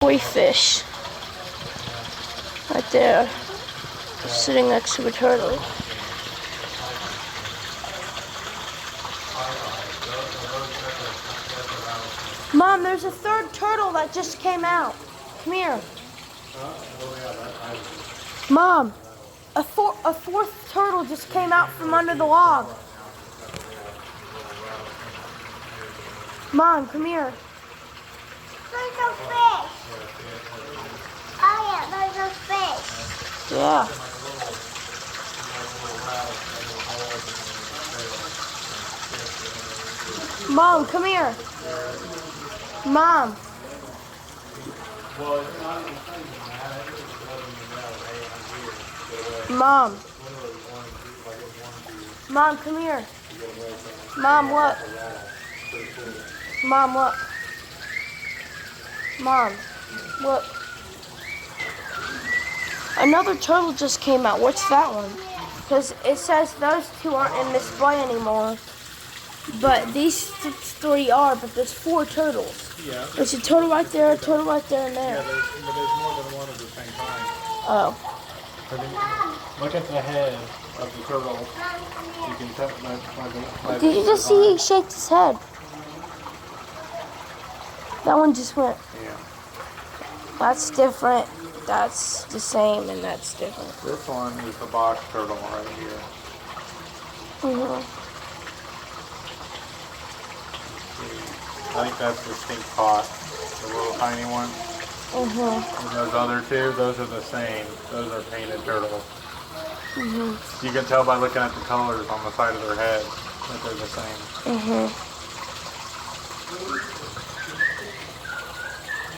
Koi fish. Right there. Sitting next to a turtle. Mom, there's a third turtle that just came out. Come here. Mom, a fourth turtle just came out from under the log. Mom, come here. There's a fish. Oh yeah, there's a fish. Yeah. Mom, come here. Mom. Mom. Mom, come here. Mom, look. Mom, look. Mom, look. Another turtle just came out. What's that one? Because it says those two aren't in display anymore. But these three are, but there's 4 turtles. Yeah. There's a turtle right there, a turtle right there, and there. Yeah, there's more than one at the same time. Oh. Look at the head of the turtle. You can tell by Did you just see he shaked his head? That one just went. Yeah. That's different. That's the same, and that's different. This one is the box turtle right here. I think that's the stink pot, the little tiny one. And those other two, those are the same. Those are painted turtles. You can tell by looking at the colors on the side of their head that they're the same.